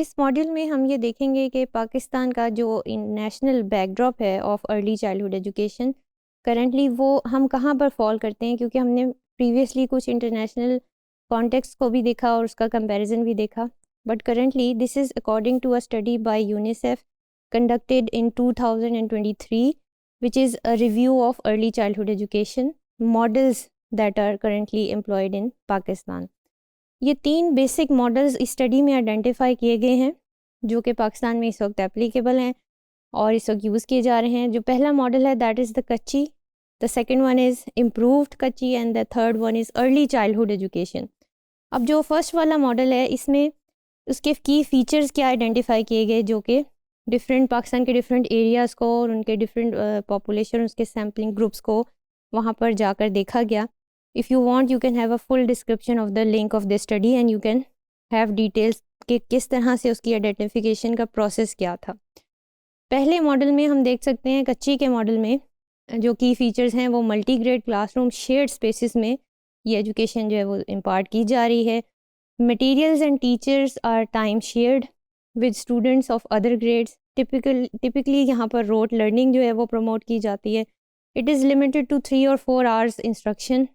इस मॉड्यूल में हम ये देखेंगे कि पाकिस्तान का जो नेशनल बैकड्रॉप है of early childhood education currently वो हम कहाँ पर फॉल करते हैं, क्योंकि हमने प्रीवियसली कुछ इंटरनेशनल कॉन्टेक्स्ट को भी देखा और उसका कंपैरिजन भी देखा. But currently this is according to a study by UNICEF conducted in 2023, which is a review of early childhood education models that are currently employed in Pakistan. ये 3 basic models इस study में identify किए गए हैं जो कि पाकिस्तान में इस वक्त एप्लीकेबल हैं और इस वक्त यूज़ किए जा रहे हैं. जो पहला मॉडल है that is the kachchi, the second one is improved kachchi and the third one is early childhood education. अब जो फर्स्ट वाला मॉडल है इसमें उसके की फ़ीचर्स क्या आइडेंटिफाई किए गए जो कि डिफरेंट पाकिस्तान के डिफरेंट एरियाज़ को और उनके डिफरेंट पॉपुलेशन उसके सैम्पलिंग ग्रुप्स को वहाँ पर जाकर देखा गया. If you want you can have a full description of the link of this study and you can have details कि किस तरह से उसकी आइडेंटिफिकेशन का प्रोसेस क्या था. पहले मॉडल में हम देख सकते हैं कच्ची के मॉडल में जो की फ़ीचर्स हैं वो multi grade classroom shared spaces में ये एजुकेशन जो है वो इम्पार्ट की जा रही है. Materials and teachers are time shared with students of other grades. Typically यहाँ पर रोट लर्निंग जो है वो प्रमोट की जाती है. इट इज़ लिमिटेड टू 3 और 4 hours instruction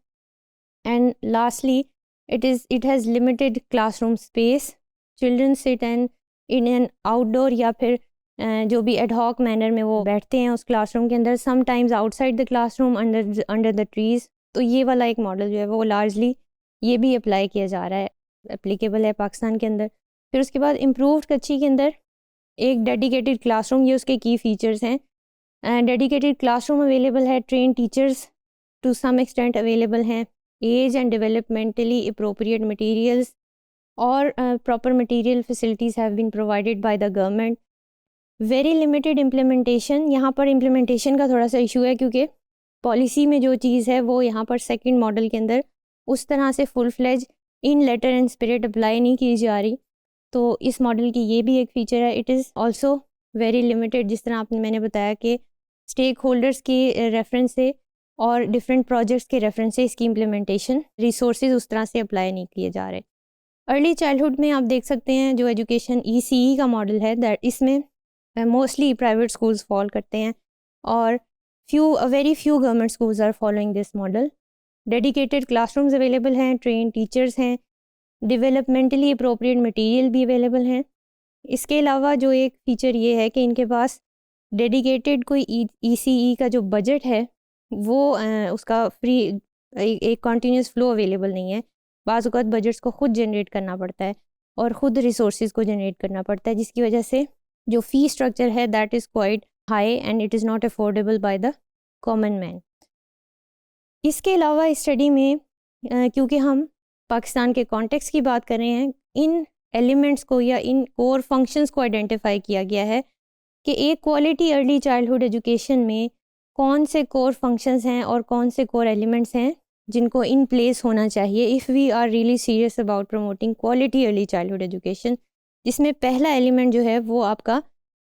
and lastly it has limited classroom space. Children sit and in an outdoor या फिर जो भी एडहॉक मैनर में वो बैठते हैं उस क्लासरूम के अंदर, sometimes outside the classroom under the trees. तो ये वाला एक मॉडल जो है वो लार्जली ये भी अप्लाई किया जा रहा है, एप्लीकेबल है पाकिस्तान के अंदर. फिर उसके बाद इम्प्रूव्ड कच्ची के अंदर एक डेडिकेटेड क्लासरूम, ये उसके की फ़ीचर्स हैं. डेडिकेटेड क्लासरूम अवेलेबल है, train teachers to some extent available हैं, age and developmentally appropriate materials और proper material facilities have been provided by the government. Very limited implementation, यहाँ पर इम्प्लीमेंटेशन का थोड़ा सा इशू है क्योंकि पॉलिसी में जो चीज़ है वो यहाँ पर सेकंड मॉडल के अंदर उस तरह से full fledge in letter and spirit apply नहीं की जा रही. तो इस मॉडल की ये भी एक फ़ीचर है. It is also very limited, जिस तरह मैंने बताया कि स्टेक होल्डर्स की रेफरेंस से और डिफरेंट प्रोजेक्ट्स के रेफरेंस से इसकी इम्प्लीमेंटेशन रिसोर्सेज उस तरह से अप्लाई नहीं किए जा रहे. अर्ली चाइल्डहुड में आप देख सकते हैं जो एजुकेशन ECE का मॉडल है दैट इसमें मोस्टली प्राइवेट स्कूल्स फॉल करते हैं और very few government schools are following this model. Dedicated classrooms available हैं, ट्रेन टीचर्स हैं, डेवलपमेंटली अप्रोप्रिएट मटेरियल भी अवेलेबल हैं. इसके अलावा जो एक फ़ीचर ये है कि इनके पास डेडिकेटेड कोई ECE का जो बजट है वो उसका फ्री एक कॉन्टीन्यूस फ्लो अवेलेबल नहीं है. बाज़ औक़ात बजट्स को ख़ुद जनरेट करना पड़ता है और ख़ुद रिसोर्सेज को जनरेट करना पड़ता है, जिसकी वजह से जो फ़ी स्ट्रक्चर है that is quite high and it is not affordable by the common man. इसके अलावा इस स्टडी में क्योंकि हम पाकिस्तान के कॉन्टेक्स्ट की बात कर रहे हैं, इन एलिमेंट्स को या इन कोर फंक्शंस को आइडेंटिफाई किया गया है कि एक क्वालिटी अर्ली चाइल्डहुड एजुकेशन में कौन से कोर फंक्शंस हैं और कौन से कोर एलिमेंट्स हैं जिनको इन प्लेस होना चाहिए if we are really serious about promoting quality early childhood education. जिसमें पहला एलिमेंट जो है वो आपका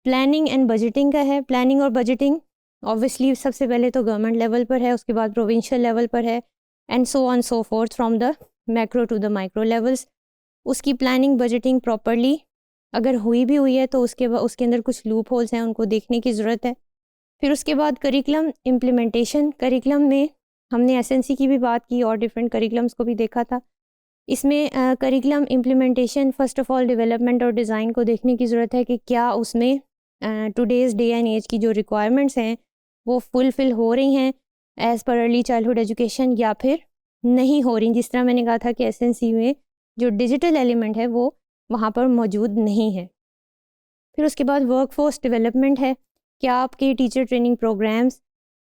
प्लानिंग एंड बजटिंग का है. प्लानिंग और बजटिंग ऑब्वियसली सबसे पहले तो गवर्नमेंट लेवल पर है, उसके बाद प्रोविंशियल लेवल पर है and so on so forth from the macro to the micro levels. उसकी प्लानिंग बजटिंग प्रॉपरली अगर हुई भी हुई है तो उसके अंदर कुछ लूप होल्स हैं, उनको देखने की ज़रूरत है. फिर उसके बाद करिकुलम इम्प्लीमेंटेशन. करिकुलम में हमने SNC की भी बात की और डिफरेंट करिकुलम्स को भी देखा था. इसमें curriculum implementation first of all development और डिज़ाइन को देखने की ज़रूरत है कि क्या उसमें टुडेज़ डे एंड एज की जो रिक्वायरमेंट्स हैं वो फुलफ़िल हो रही हैं as per early childhood education या फिर नहीं हो रही. जिस तरह मैंने कहा था कि SNC में जो डिजिटल एलिमेंट है वो वहाँ पर मौजूद नहीं है. फिर उसके बाद वर्कफोर्स डेवलपमेंट है. क्या आपके टीचर ट्रेनिंग प्रोग्राम्स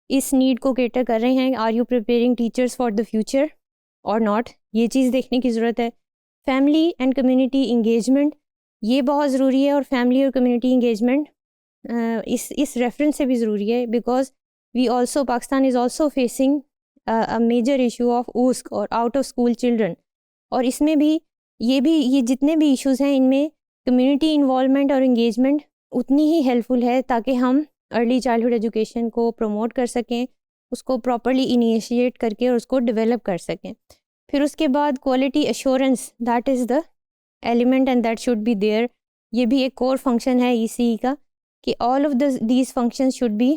इस नीड को कैटर कर रहे हैं? Are you preparing teachers for the future और नॉट? ये चीज़ देखने की ज़रूरत है. फैमिली एंड कम्युनिटी इंगेजमेंट, ये बहुत ज़रूरी है और फैमिली और कम्युनिटी इंगेजमेंट इस रेफरेंस से भी ज़रूरी है because we also Pakistan is also facing a major issue of ऊस्क और आउट ऑफ स्कूल चिल्ड्रन. और इसमें भी ये जितने भी इश्यूज़ हैं इनमें कम्युनिटी इन्वॉल्वमेंट और इंगेजमेंट उतनी ही हेल्पफुल है ताकि हम अर्ली चाइल्डहुड एजुकेशन को प्रमोट कर सकें, उसको प्रॉपर्ली इनिशिएट करके और उसको डेवलप कर सकें. फिर उसके बाद quality assurance, that is the element and that should be there ये भी एक कोर फंक्शन है ECE का कि all of these functions should be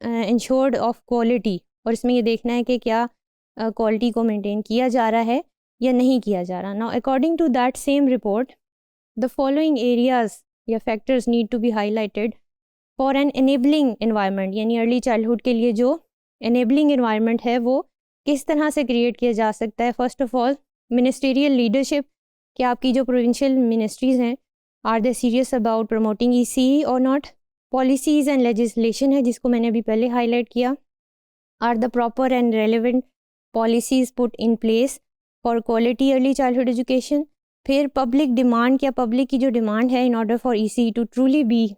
ensured of quality, और इसमें ये देखना है कि क्या क्वालिटी को मेंटेन किया जा रहा है या नहीं किया जा रहा। Now according to that same report the following areas या factors need to be highlighted for an enabling environment, यानी अर्ली चाइल्डहुड के लिए जो एनेबलिंग एनवायरनमेंट है वो किस तरह से क्रिएट किया जा सकता है। First of all ministerial leadership, कि आपकी जो प्रोविंशियल मिनिस्ट्रीज़ हैं are they serious about promoting ECE और नॉट। पॉलिसीज़ एंड लेजिस्लेशन है जिसको मैंने अभी पहले हाईलाइट किया। Are the proper and relevant policies put in place for quality early childhood education. फिर पब्लिक डिमांड, क्या पब्लिक की जो डिमांड है in order for ECE to truly be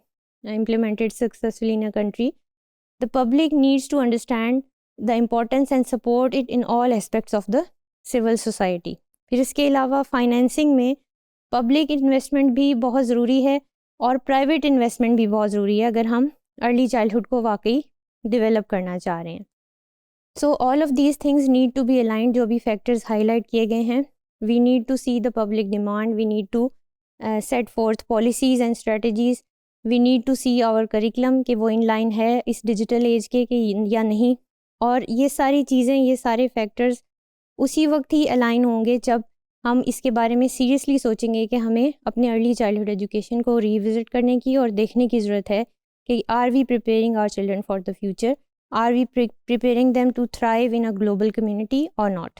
implemented successfully in a country, the public needs to understand the importance and support it in all aspects of the civil society. फिर इसके अलावा financing में public investment भी बहुत ज़रूरी है और private investment भी बहुत ज़रूरी है अगर हम अर्ली चाइल्डहुड को वाकई डेवलप करना चाह रहे हैं। So all of these things need to be aligned, जो भी फैक्टर्स हाईलाइट किए गए हैं। We need to see the public demand, we need to set forth policies and strategies, we need to see our curriculum कि वो in line है इस digital age के कि या नहीं। और ये सारी चीज़ें, ये सारे फैक्टर्स उसी वक्त ही अलाइन होंगे जब हम इसके बारे में सीरियसली सोचेंगे कि हमें अपने अर्ली चाइल्डहुड एजुकेशन को रीविज़िट करने की और देखने की ज़रूरत है कि are we preparing our children for the future, are we preparing them to thrive in a global community और नॉट।